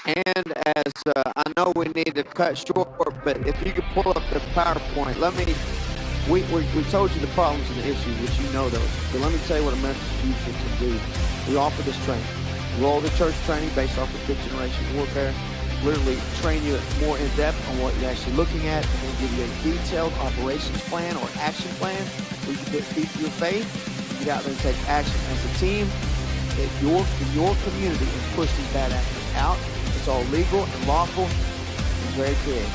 And as I know we need to cut short, but if you could pull up the PowerPoint, we told you the problems and the issues, which you know those. But let me tell you what America's Future can do. We offer this training. Roll the church training based off of fifth generation warfare. Literally train you more in depth on what you're actually looking at, and then give you a detailed operations plan or action plan where you can put feet to your faith, get out there and take action as a team in your community and push these bad actors out. It's all legal and lawful and very big.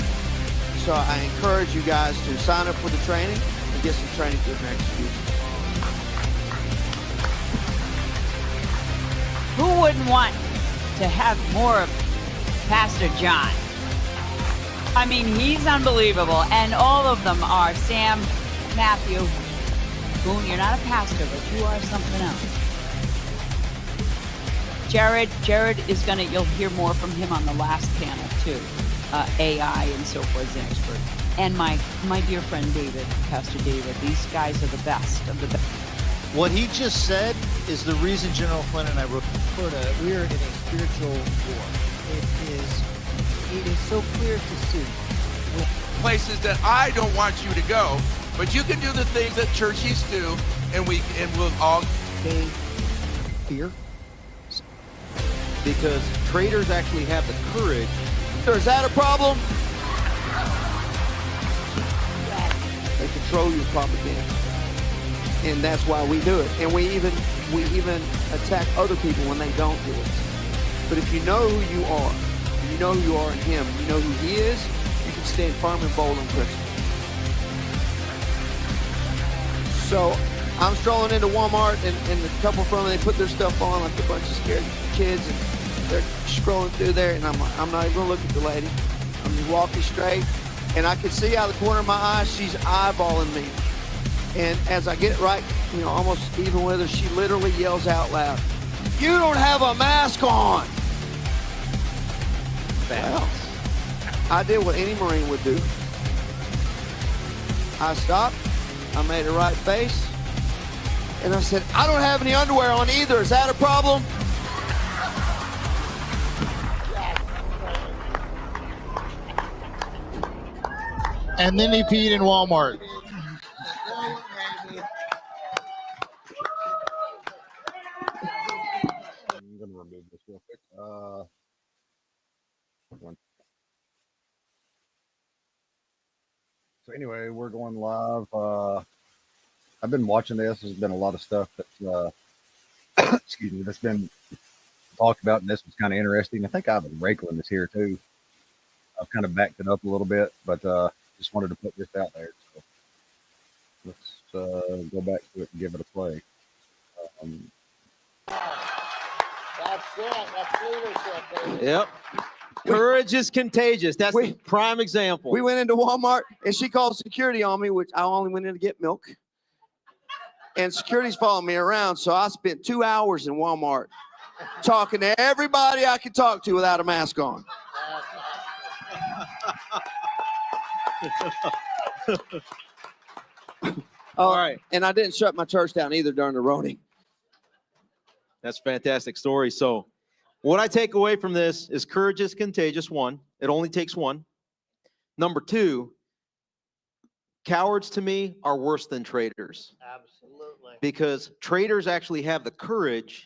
So I encourage you guys to sign up for the training and get some training for America's Future. Who wouldn't want to have more of Pastor John? I mean, he's unbelievable. And all of them are. Sam, Matthew, Boone, you're not a pastor, but you are something else. Jared is you'll hear more from him on the last panel too. AI and so forth, an expert. And my dear friend David, Pastor David, these guys are the best of the best. What he just said is the reason General Flynn and I wrote Florida. We're in a spiritual war. It is so clear to see. Places that I don't want you to go, but you can do the things that churches do, and we'll all They fear. Because traitors actually have the courage. Is that a problem? They control your propaganda. And that's why we do it. And we even attack other people when they don't do it. But if you know who you are, you know who you are in him, you know who he is, you can stand firm and bold in principle. So I'm strolling into Walmart, and the couple from them, they put their stuff on like a bunch of scared kids, and they're scrolling through there, and I'm not even gonna look at the lady. I'm just walking straight, and I can see out of the corner of my eye, she's eyeballing me. And as I get right, almost even with her, she literally yells out loud, "You don't have a mask on!" Well, I did what any Marine would do. I stopped, I made a right face, and I said, "I don't have any underwear on either. Is that a problem?" And then he peed in Walmart. I'm going to remove this real quick. So anyway, we're going live. I've been watching this. There's been a lot of stuff that's, excuse me, that's been talked about, and this was kind of interesting. I think Ivan Rakeland is here too. I've kind of backed it up a little bit, but just wanted to put this out there. So let's go back to it and give it a play. That's it. That's leadership, baby. Yep. Courage is contagious. That's the prime example. We went into Walmart, and she called security on me, which I only went in to get milk. And security's following me around, so I spent 2 hours in Walmart talking to everybody I could talk to without a mask on. All right. And I didn't shut my church down either during the Roni. That's a fantastic story. So what I take away from this is courage is contagious, one. It only takes one. Number two, cowards to me are worse than traitors. Absolutely. Because traitors actually have the courage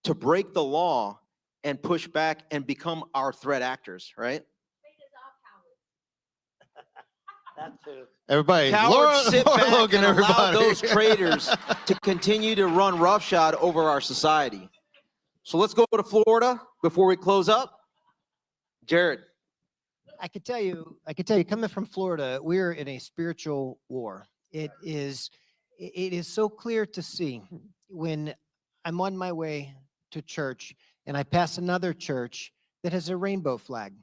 to break the law and push back and become our threat actors, right? That too. Everybody, Cowards sit Laura back Logan, and allow everybody. those traitors to continue to run roughshod over our society. So let's go to Florida before we close up. Jared. I could tell you, coming from Florida, we're in a spiritual war. It is so clear to see when I'm on my way to church and I pass another church that has a rainbow flag.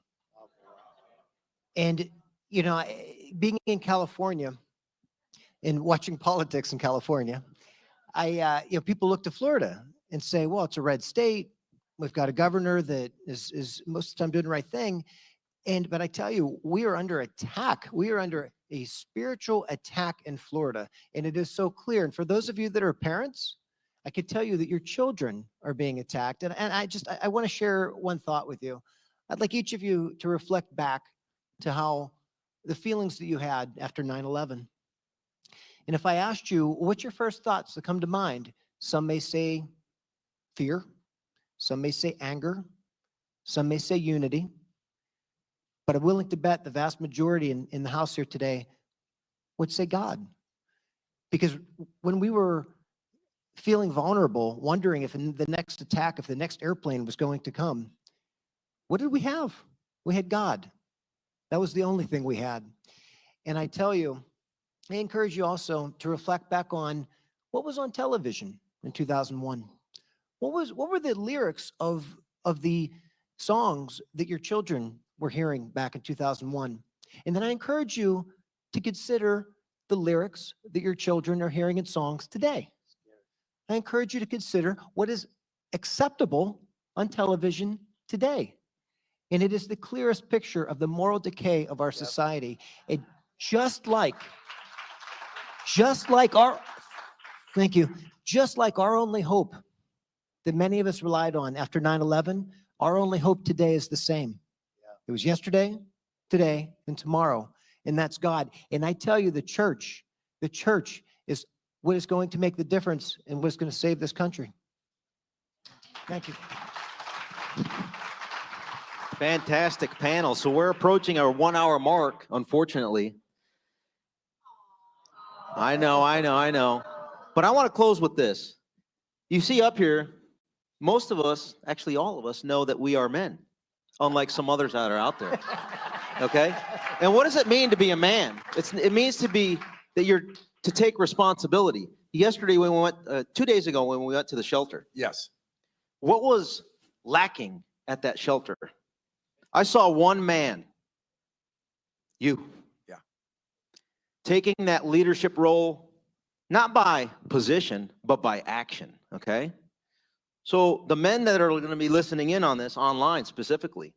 And, being in California and watching politics in California, people look to Florida and say, well, it's a red state. We've got a governor that is most of the time doing the right thing. But I tell you, we are under attack. We are under a spiritual attack in Florida. And it is so clear. And for those of you that are parents, I can tell you that your children are being attacked. And I want to share one thought with you. I'd like each of you to reflect back to how the feelings that you had after 9/11. And if I asked you, what's your first thoughts that come to mind? Some may say fear. Some may say anger. Some may say unity. But I'm willing to bet the vast majority in the house here today would say God. Because when we were feeling vulnerable, wondering if in the next attack, if the next airplane was going to come, what did we have? We had God. That was the only thing we had. And I tell you, I encourage you also to reflect back on what was on television in 2001. What were the lyrics of the songs that your children were hearing back in 2001? And then I encourage you to consider the lyrics that your children are hearing in songs today. I encourage you to consider what is acceptable on television today. And it is the clearest picture of the moral decay of our society. It just like our, thank you, just like our only hope that many of us relied on after 9/11, our only hope today is the same. It was yesterday, today, and tomorrow, and that's God. And I tell you, the church is what is going to make the difference and what's going to save this country. Thank you. Fantastic panel. So we're approaching our 1 hour mark, unfortunately. I know. But I want to close with this. You see up here, most of us, actually all of us, know that we are men, unlike some others that are out there. Okay? And what does it mean to be a man? It means to take responsibility. Yesterday, when we went, 2 days ago, when we went to the shelter, Yes. what was lacking at that shelter? I saw one man, you. Yeah. Taking that leadership role, not by position, but by action, okay? So the men that are going to be listening in on this online specifically,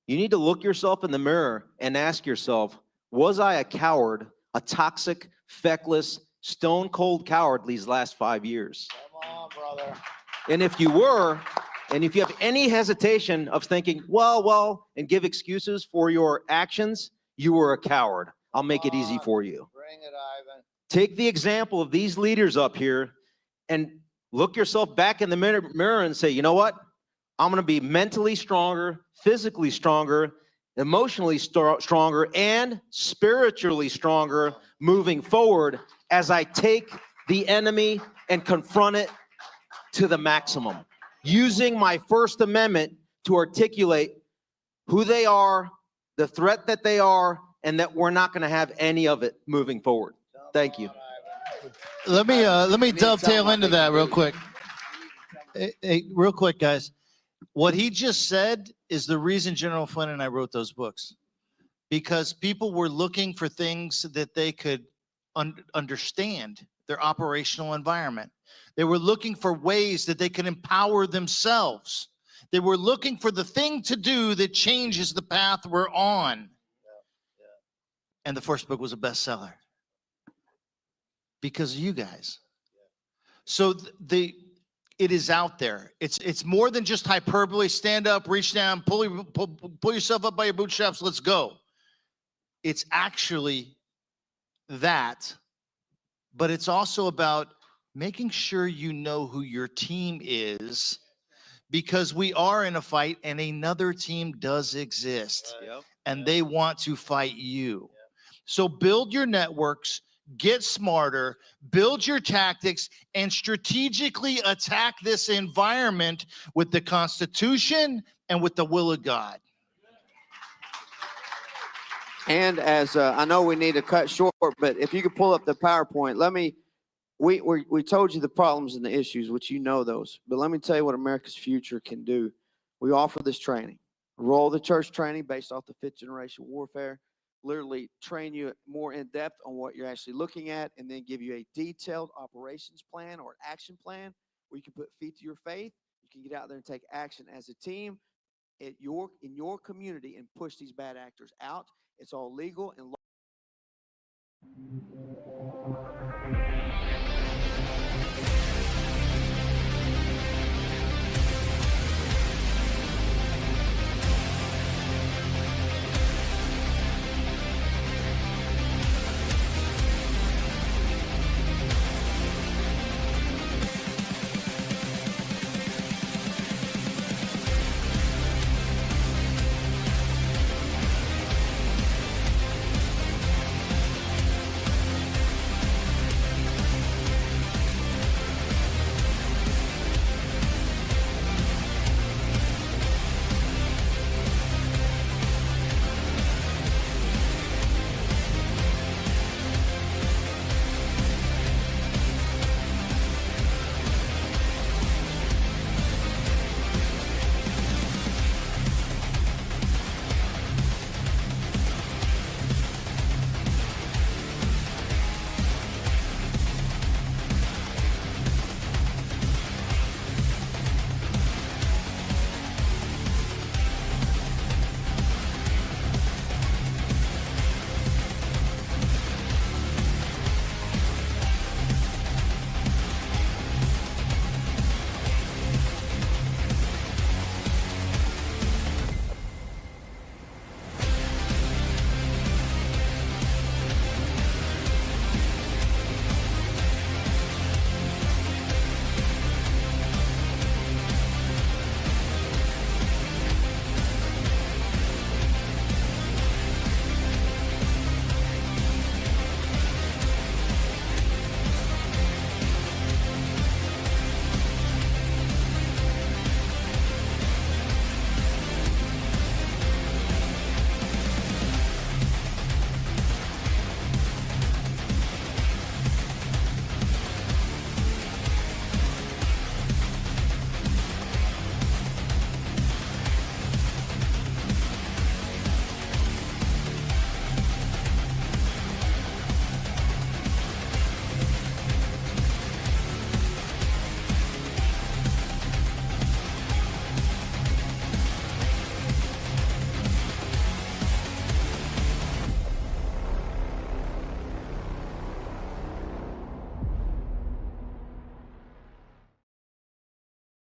you need to look yourself in the mirror and ask yourself, was I a coward, a toxic, feckless, stone cold coward these last 5 years? Come on, brother. And if you were, and if you have any hesitation of thinking, well, and give excuses for your actions, you were a coward. I'll make it easy for you. Bring it, Ivan. Take the example of these leaders up here and look yourself back in the mirror and say, you know what? I'm going to be mentally stronger, physically stronger, emotionally stronger, and spiritually stronger moving forward as I take the enemy and confront it to the maximum, using my First Amendment to articulate who they are, the threat that they are, and that we're not going to have any of it moving forward. Thank you. Let me dovetail into that real quick. Hey, real quick, guys. What he just said is the reason General Flynn and I wrote those books, because people were looking for things that they could understand their operational environment. They were looking for ways that they could empower themselves. They were looking for the thing to do that changes the path we're on. And the first book was a bestseller because of you guys. So it is out there. It's more than just hyperbole. Stand up, reach down, pull yourself up by your bootstraps. Let's go. It's actually that, but it's also about making sure you know who your team is, because we are in a fight and another team does exist, and they want to fight you. So build your networks, get smarter, build your tactics, and strategically attack this environment with the Constitution and with the will of God. And as I know we need to cut short, but if you could pull up the PowerPoint, we told you the problems and the issues, which you know those, but let me tell you what America's future can do. We offer this training, roll the church training based off the 5th generation warfare, literally train you more in depth on what you're actually looking at, and then give you a detailed operations plan or action plan where you can put feet to your faith. You can get out there and take action as a team in your community and push these bad actors out. It's all legal and